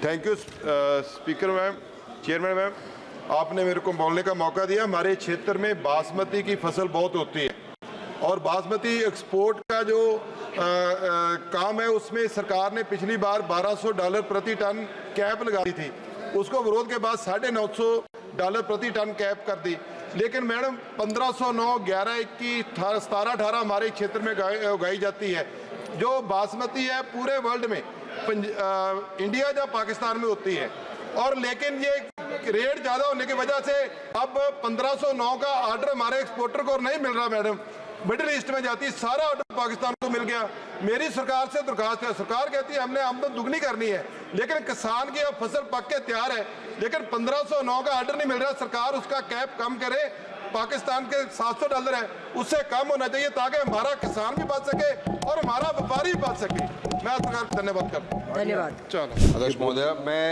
Thank you speaker ma'am, chairman ma'am, आपने मेरे को बोलने का मौका दिया। हमारे क्षेत्र में बासमती की फसल बहुत होती है और बासमती एक्सपोर्ट का जो काम है उसमें सरकार ने पिछली बार $1200 प्रति टन कैप लगा दी थी। उसको विरोध के बाद $950 प्रति टन कैप कर दी। लेकिन मैडम 1509, 11, 21, 17, 18 हमारे क्षेत्र में उगाई जाती है। जो बासमती है पूरे वर्ल्ड में इंडिया या पाकिस्तान में होती है, और लेकिन ये रेट ज़्यादा होने की वजह से अब 1509 का ऑर्डर हमारे एक्सपोर्टर को नहीं मिल रहा। मैडम मिडिल ईस्ट में जाती, सारा ऑर्डर पाकिस्तान को मिल गया। मेरी सरकार से दरखास्त है, सरकार कहती है हमने आमदन दुगनी करनी है, लेकिन किसान की अब फसल पक के तैयार है, लेकिन 1509 का ऑर्डर नहीं मिल रहा। सरकार उसका कैप कम करे। पाकिस्तान के $700 है, उससे कम होना चाहिए ताकि हमारा किसान भी बच सके और हमारा व्यापारी भी बच सके। मैं सरकार को धन्यवाद करता हूँ। धन्यवाद। चलो अध्यक्ष महोदय, मैं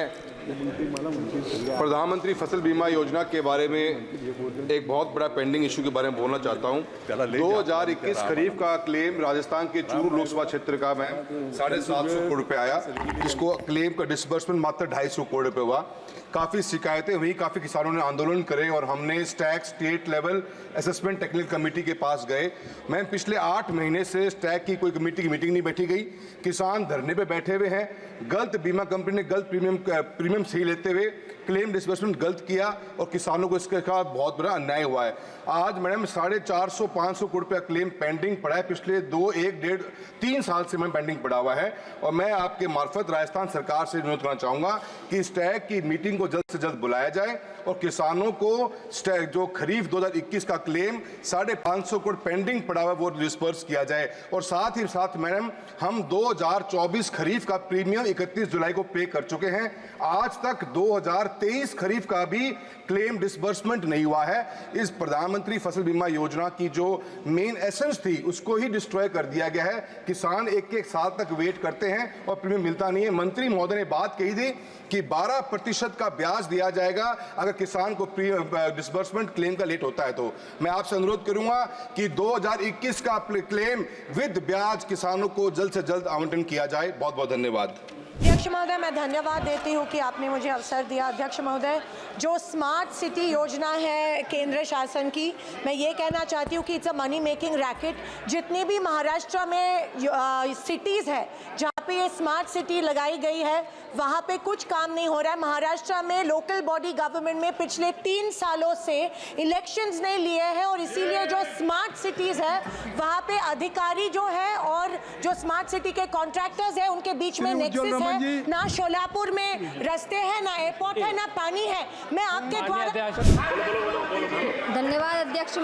प्रधानमंत्री फसल बीमा योजना के बारे में एक बहुत बड़ा पेंडिंग इशू के बारे में बोलना चाहता हूं। 2021 खरीफ का क्लेम राजस्थान के चूरू लोकसभा क्षेत्र का मैं 750 करोड़ रुपए आया, जिसको क्लेम का डिसबर्समेंट मात्र 250 करोड़ रुपए हुआ। काफ़ी शिकायतें हुई, काफ़ी किसानों ने आंदोलन करे और हमने state level assessment technical committee के पास गए। मैं पिछले 8 महीने से स्टैक की कोई कमेटी की मीटिंग नहीं बैठी गई। किसान धरने पे बैठे हुए हैं। गलत बीमा कंपनी ने गलत प्रीमियम सही लेते हुए क्लेम डिसबर्समेंट गलत किया और किसानों को इसके खिलाफ बहुत बड़ा अन्याय हुआ है। आज मैडम 450-500 करोड़ रुपया क्लेम पेंडिंग पड़ा है। पिछले 2, 1, 1.5, 3 साल से मैं पेंडिंग पड़ा हुआ है और मैं आपके मार्फत राजस्थान सरकार से अनुरोध करना चाहूँगा कि स्टैक की मीटिंग को जल्द से जल्द बुलाया जाए और किसानों को स्टैक जो खरीफ 2021 का क्लेम 550 करोड़ पेंडिंग पड़ा हुआ है वो डिस्पर्स किया जाए। और साथ ही साथ मैडम हम 2024 खरीफ का प्रीमियम 31 जुलाई को पे कर चुके हैं। आज तक 2023 खरीफ का भी क्लेम डिसबर्समेंट नहीं हुआ है। इस प्रधानमंत्री फसल बीमा योजना की जो मेन एसेंस थी उसको ही डिस्ट्रॉय कर दिया गया है। किसान एक साल तक वेट करते हैं और प्रीमियम मिलता नहीं है। मंत्री महोदय ने बात कही थी कि 12% का ब्याज दिया जाएगा अगर किसान को डिसबर्समेंट क्लेम का लेट होता है। तो मैं आपसे अनुरोध करूंगा कि 2021 का क्लेम विद ब्याज किसानों को जल्द से जल्द आवंटन किया जाए। बहुत बहुत धन्यवाद। अध्यक्ष महोदय, मैं धन्यवाद देती हूँ कि आपने मुझे अवसर दिया। अध्यक्ष महोदय, जो स्मार्ट सिटी योजना है केंद्र शासन की, मैं ये कहना चाहती हूँ कि it's a money making racket. जितनी भी महाराष्ट्र में सिटीज़ है जहाँ पे ये स्मार्ट सिटी लगाई गई है वहाँ पे कुछ काम नहीं हो रहा है। महाराष्ट्र में लोकल बॉडी गवर्नमेंट में पिछले 3 सालों से इलेक्शंस नहीं लिए हैं और इसीलिए जो स्मार्ट सिटीज़ है वहाँ पे अधिकारी जो है और जो स्मार्ट सिटी के कॉन्ट्रैक्टर्स हैं उनके बीच में नेक्सस है। ना शोलापुर में रास्ते हैं, ना एयरपोर्ट है, ना पानी है। मैं आपके द्वारा धन्यवाद अध्यक्ष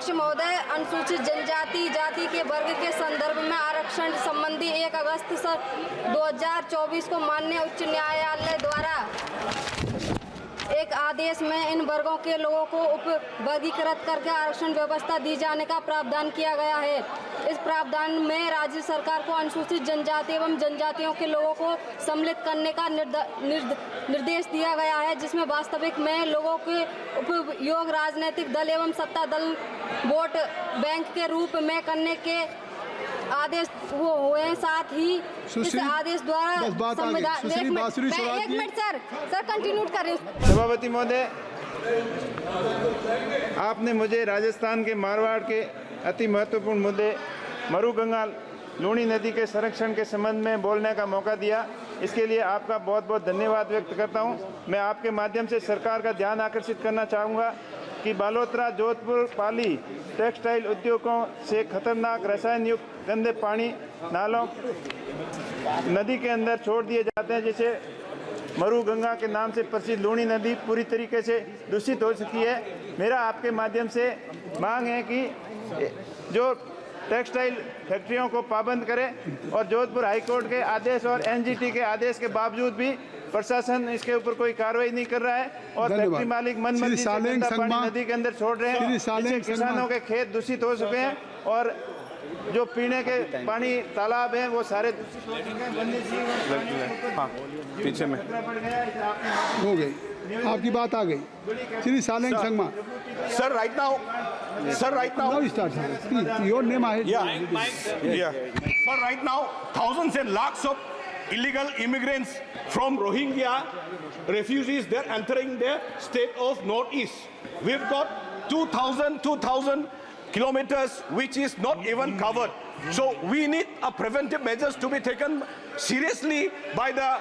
महोदय, अनुसूचित जनजाति जाति के वर्ग के संदर्भ में आरक्षण संबंधी 1 अगस्त 2024 को माननीय उच्च न्यायालय द्वारा एक आदेश में इन वर्गों के लोगों को उपवर्गीकृत करके आरक्षण व्यवस्था दी जाने का प्रावधान किया गया है। इस प्रावधान में राज्य सरकार को अनुसूचित जनजाति एवं जनजातियों के लोगों को सम्मिलित करने का निर्देश दिया गया है, जिसमें वास्तविक में लोगों के उपयोग राजनीतिक दल एवं सत्ता दल वोट बैंक के रूप में करने के आदेश वो हुए। साथ ही इस आदेश द्वारा संविधान एक मिनट सर कंटिन्यू करें। सभापति महोदय, आपने मुझे राजस्थान के मारवाड़ के अति महत्वपूर्ण मुद्दे मरुगंगा लूणी नदी के संरक्षण के संबंध में बोलने का मौका दिया। इसके लिए आपका बहुत बहुत धन्यवाद व्यक्त करता हूं। मैं आपके माध्यम से सरकार का ध्यान आकर्षित करना चाहूँगा कि बालोतरा, जोधपुर, पाली टेक्सटाइल उद्योगों से खतरनाक रसायन युक्त गंदे पानी नालों नदी के अंदर छोड़ दिए जाते हैं, जिसे मरुगंगा के नाम से प्रसिद्ध लूणी नदी पूरी तरीके से दूषित हो चुकी है। मेरा आपके माध्यम से मांग है कि जो टेक्सटाइल फैक्ट्रियों को पाबंद करें और जोधपुर हाईकोर्ट के आदेश और एनजीटी के आदेश के बावजूद भी प्रशासन इसके ऊपर कोई कार्रवाई नहीं कर रहा है और फैक्ट्री मालिक मनमर्जी से गंदा पानी नदी के अंदर छोड़ रहे हैं, जिससे किसानों के खेत दूषित हो चुके हैं और जो पीने के पानी तालाब हैं वो सारे पीछे में हो गई। आपकी बात आ गई Shri सालेंग Sangma. Sir, right now, Now start. Your name I yeah. Sir, right now, thousands and lakhs of illegal immigrants from Rohingya refugees, they're entering the state of Northeast. We've got 2,000 kilometers which is not even covered. So we need a preventive measures to be taken seriously by the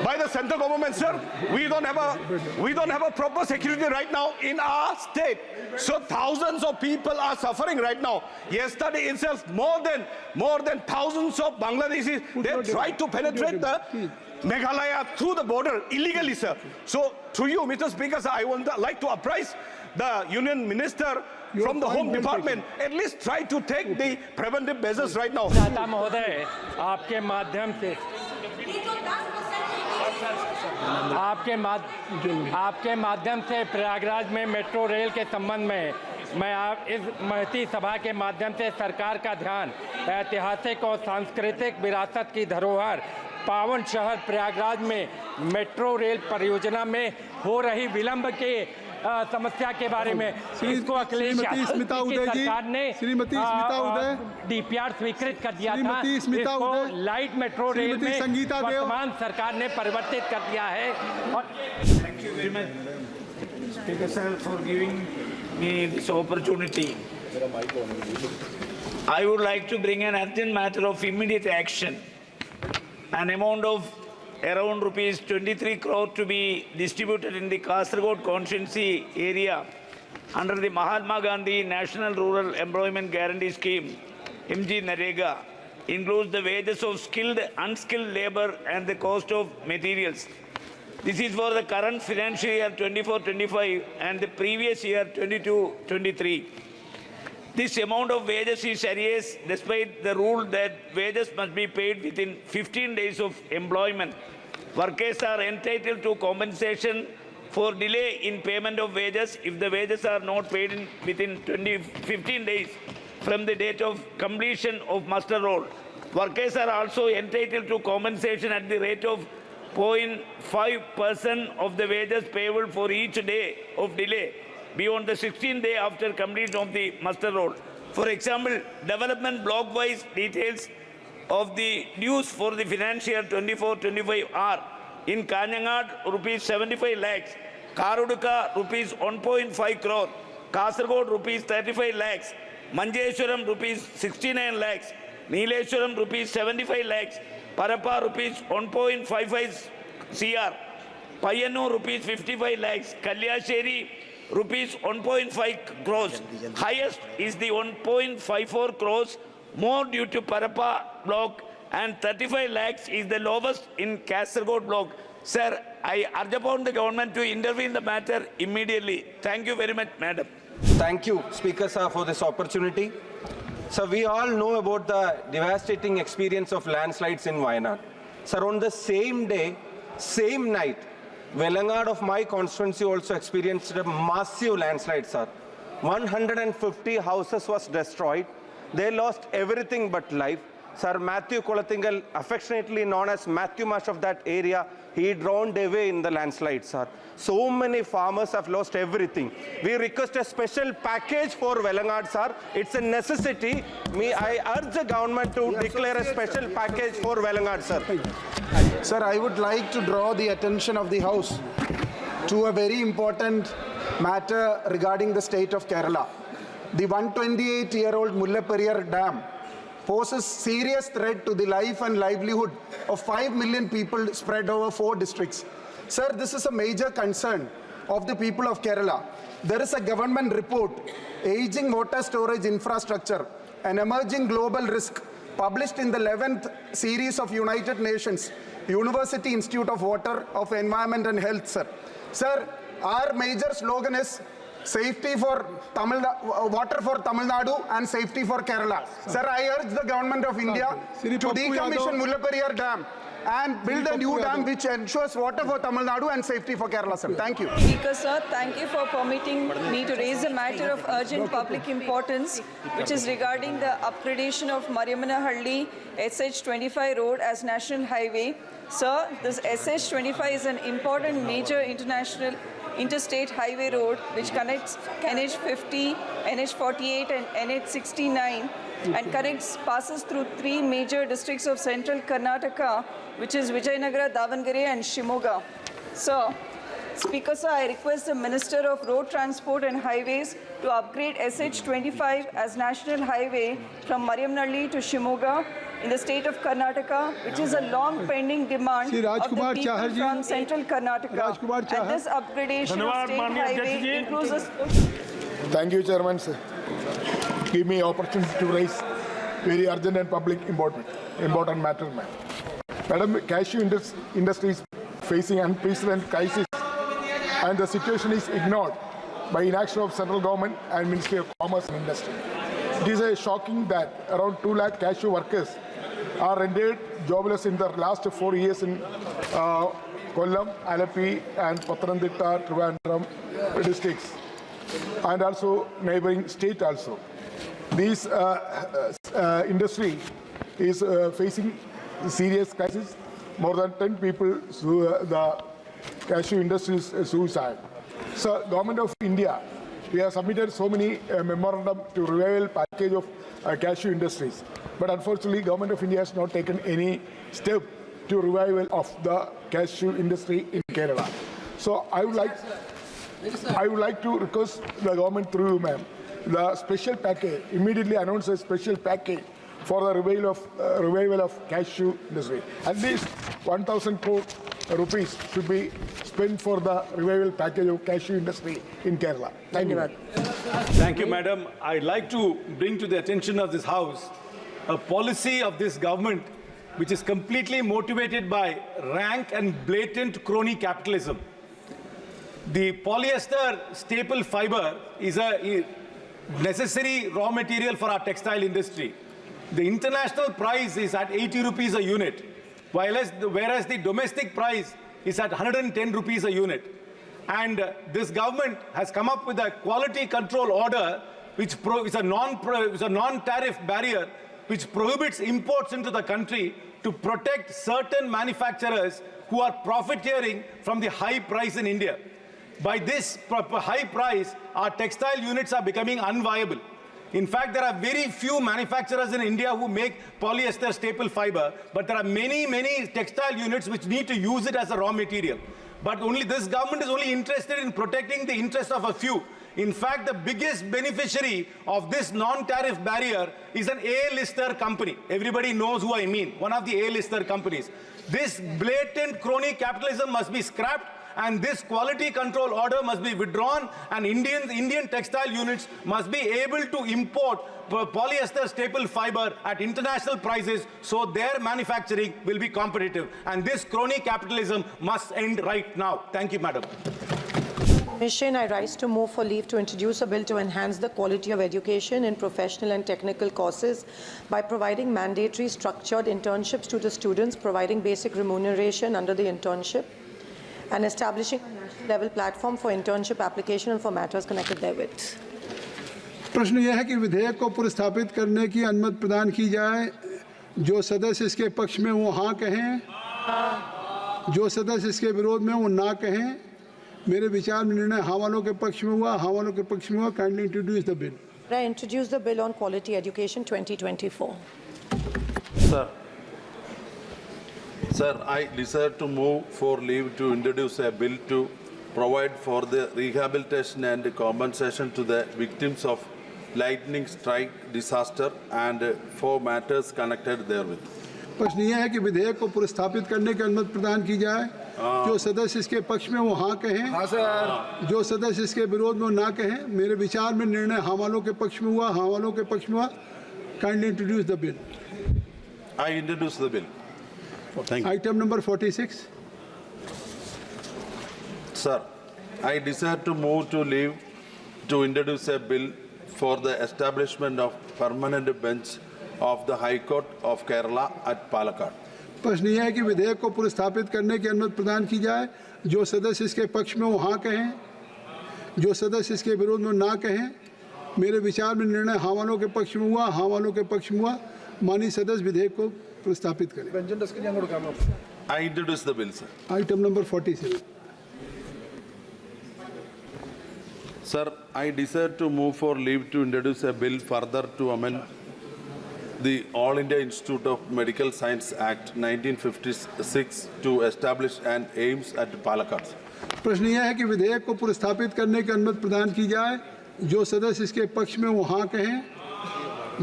by the central government, sir. We don't have a proper security right now in our state. So thousands of people are suffering right now. Yesterday itself, more than thousands of Bangladeshis, they tried to penetrate the Meghalaya through the border illegally, sir. So through you, Mr. Speaker, sir, I would like to apprise the Union Minister from the Home Department, at least try to take the preventive measures right now. दाता महोदय, आपके माध्यम से आपके माध्यम से प्रयागराज में metro rail के संबंध में मैं आप इस महती सभा के माध्यम से सरकार का ध्यान ऐतिहासिक और सांस्कृतिक विरासत की धरोहर पावन शहर प्रयागराज में मेट्रो रेल परियोजना में हो रही विलंब के समस्या के बारे में इसको अखिलेश यादव की सरकार ने डीपीआर स्वीकृत कर दिया था। इसको लाइट मेट्रो रेल में वर्तमान सरकार ने परिवर्तित कर दिया है। और Thank you very much, Speaker sir, for giving me this opportunity. I would like to bring an urgent matter of immediate action. An amount of around rupees 23 crore to be distributed in the Kasaragod constituency area under the Mahatma Gandhi National Rural Employment Guarantee Scheme, MG Narega, includes the wages of skilled, unskilled labor and the cost of materials. This is for the current financial year 24-25 and the previous year 22-23. This amount of wages is arrears despite the rule that wages must be paid within 15 days of employment. Workers are entitled to compensation for delay in payment of wages if the wages are not paid within 15 days from the date of completion of muster roll. Workers are also entitled to compensation at the rate of 0.5% of the wages payable for each day of delay beyond the 16th day after completion of the muster roll. For example, development block-wise details of the dues for the financial year 24-25 are in Kanyanad rupees 75 lakhs, Karuduka rupees 1.5 crore, Kasaragod rupees 35 lakhs, Manjeshwaram rupees 69 lakhs, Neeleshwaram rupees 75 lakhs, Parappa rupees 1.55 CR, Payyanur rupees 55 lakhs, Kalyasheri rupees 1.5 crores. Highest is the 1.54 crores, more due to Parappa block, and 35 lakhs is the lowest in Kasaragod block. Sir, I urge upon the government to intervene in the matter immediately. Thank you very much, madam. Thank you, Speaker sir, for this opportunity. Sir, we all know about the devastating experience of landslides in Wayanad. Sir, on the same day, same night, Velangad of my constituency also experienced a massive landslide, sir. 150 houses was destroyed. They lost everything but life. Sir, Matthew Kolatingal, affectionately known as Matthew Marsh of that area, he drowned away in the landslide, sir. So many farmers have lost everything. We request a special package for Velangad, sir. It's a necessity. I urge the government to declare a special package for Velangad, sir. Sir, I would like to draw the attention of the House to a very important matter regarding the state of Kerala. The 128-year-old Mullaperiyar Dam poses serious threat to the life and livelihood of 5 million people spread over 4 districts. Sir, this is a major concern of the people of Kerala. There is a government report, Aging Water Storage Infrastructure, an emerging global risk, published in the 11th series of United Nations University Institute of Water, of Environment and Health, sir. Sir, our major slogan is safety for water for Tamil Nadu and safety for Kerala. Sir, I urge the government of India to decommission Mullaperiyar Dam and build a new dam which ensures water for Tamil Nadu and safety for Kerala, sir. Thank you. Speaker, sir, thank you for permitting me to raise a matter of urgent public importance, which is regarding the upgradation of Mariamanahalli SH25 road as national highway. Sir, this SH25 is an important major international interstate highway road which connects NH50, NH48 and NH69 and passes through three major districts of central Karnataka, which is Vijayanagara, Davangere and Shimoga. So, Speaker sir, I request the Minister of Road Transport and Highways to upgrade SH25 as national highway from Mariamnalli to Shimoga in the state of Karnataka, which is a long pending demand of the people from central Karnataka. And this upgradation of state highway includes a... Thank you, Chairman, sir. Give me opportunity to raise very urgent and public important matter, ma'am. Madam, cashew industry is facing unprecedented crisis, and the situation is ignored by inaction of central government and Ministry of Commerce and Industry. It is shocking that around 2 lakh cashew workers are rendered jobless in the last 4 years in Kollam, Alapi and Pathanamthitta, Trivandrum districts, and also neighboring state also. This industry is facing serious crisis. More than 10 people, the cashew industry is suicide. So, Government of India, we have submitted so many memorandum to revival package of cashew industries. But unfortunately, Government of India has not taken any step to revival of the cashew industry in Kerala. So I would like to request the government through you, ma'am, the special package, immediately announce a special package for the revival of cashew industry. At least 1,000 crore rupees should be spent for the revival package of cashew industry in Kerala. Thank you. Thank you, madam. I'd like to bring to the attention of this House a policy of this government which is completely motivated by rank and blatant crony capitalism. The polyester staple fiber is a necessary raw material for our textile industry. The international price is at 80 rupees a unit, whereas the domestic price is at 110 rupees a unit. And this government has come up with a quality control order which is a non-tariff barrier which prohibits imports into the country to protect certain manufacturers who are profiteering from the high price in India. By this high price, our textile units are becoming unviable. In fact, there are very few manufacturers in India who make polyester staple fiber, but there are many, many textile units which need to use it as a raw material. But only this government is only interested in protecting the interests of a few. In fact, the biggest beneficiary of this non-tariff barrier is an A-lister company. Everybody knows who I mean, one of the A-lister companies. This blatant crony capitalism must be scrapped, and this quality control order must be withdrawn, and Indian textile units must be able to import polyester staple fiber at international prices so their manufacturing will be competitive. And this crony capitalism must end right now. Thank you, madam. Mission, I rise to move for leave to introduce a bill to enhance the quality of education in professional and technical courses by providing mandatory structured internships to the students, providing basic remuneration under the internship, and establishing a national level platform for internship application and for matters connected therewith. प्रश्न यह है कि विधेयक को पुरस्थापित करने की अनुमति प्रदान की जाए। जो सदस्य इसके पक्ष में वो हाँ कहें, जो सदस्य इसके विरोध में वो ना कहें। मेरे विचार में निर्णय हाँ वालों के पक्ष में हुआ, हाँ वालों के पक्ष में हुआ। Kindly introduce the bill. I introduce the bill on quality education 2024. Sir, I desire to move for leave to introduce a bill to provide for the rehabilitation and compensation to the victims of lightning strike disaster and for matters connected therewith. प्रश्न यह है कि विधेयक को पुरस्थापित करने की अनुमति प्रदान की जाए। जो सदस्य इसके पक्ष में वो हाँ कहें, हाँ सर। जो सदस्य इसके विरोध में ना कहें। मेरे विचार में निर्णय हाँ वालों के पक्ष में हुआ, हाँ वालों के पक्ष में हुआ। Kindly introduce the bill. I introduce the bill. Thank you. Item number 46. Sir, I desire to move to leave to introduce a bill for the establishment of permanent bench of the High Court of Kerala at Palakkad. प्रश्न यह है कि विधेयक को पुरस्थापित करने की अनुमति प्रदान की जाए। जो सदस्य इसके पक्ष में वो हाँ कहें, जो सदस्य इसके विरोध में ना कहें। मेरे विचार में निर्णय हाँ वालों के पक्ष में हुआ, हाँ वालों के पक्ष में हुआ। माननीय सदस्य विधेयक को प्रस्तापित करें। I introduce the bill, sir. Item number 47. Sir, I desire to move for leave to introduce a bill further to amend the All India Institute of Medical Science Act 1956 to establish an AIIMS at Palakkad. प्रश्न यह है कि विधेयक को पुरस्थापित करने की अनुमति प्रदान की जाए। जो सदस्य इसके पक्ष में वो हाँ कहें,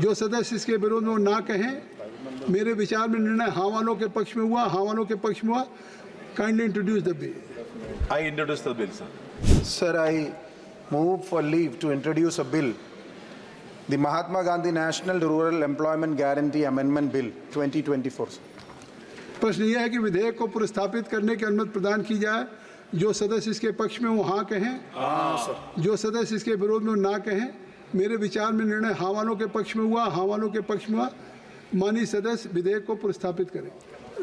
जो सदस्य इसके विरोध में वो ना कहें। मेरे विचार में निर्णय हाँ वालों के पक्ष में हुआ, हाँ वालों के पक्ष में हुआ। Kindly introduce the bill. I introduce the bill, sir. Sir, I move for leave to introduce a bill, the Mahatma Gandhi National Rural Employment Guarantee Amendment Bill 2024. प्रश्न यह है कि विधेयक को पुरस्थापित करने की अनुमति प्रदान की जाए। जो सदस्य इसके पक्ष में वो हाँ कहें, जो सदस्य इसके विरोध में वो ना कहें। मेरे विचार में निर्णय हाँ वालों के पक्ष में हुआ, हाँ वालों के पक्ष में हुआ। माननीय सदस्य विधेयक को पुरस्थापित करें।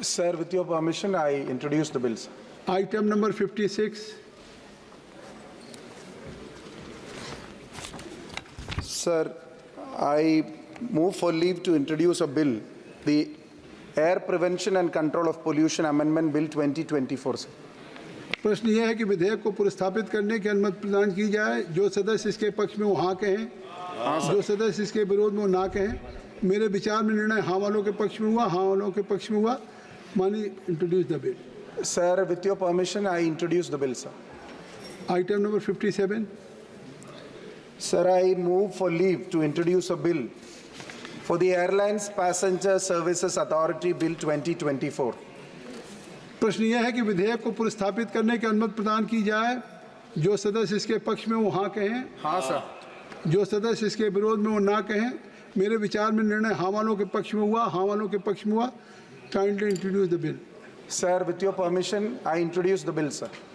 Sir, with your permission, I introduce the bills. Item number 56। Sir, I move for leave to introduce a bill, the Air Prevention and Control of Pollution Amendment Bill 2024. Sir. प्रश्न यह है कि विधेयक को पुरस्थापित करने की अनुमति प्रदान की जाए। जो सदस्य इसके पक्ष में वो हाँ कहें, जो सदस्य इसके विरोध में वो ना कहें। मेरे विचार में निर्णय हाँ वालों के पक्ष में हुआ, हाँ वालों के पक्ष में हुआ। माननीय introduce the bill. Sir, with your permission, I introduce the bill, sir. Item number 57। Sir, I move for leave to introduce a bill for the Airlines Passenger Services Authority Bill 2024. प्रश्न यह है कि विधेयक को पुरस्थापित करने की अनुमति प्रदान की जाए। जो सदस्य इसके पक्ष में वो हाँ कहें, हाँ सर। जो सदस्य इसके विरोध में वो ना कहें। मेरे विचार में निर्णय हाँ वालों के पक्ष में हुआ, हाँ वालों के पक्ष में हुआ। Kindly introduce the bill. Sir, with your permission, I introduce the bill, sir.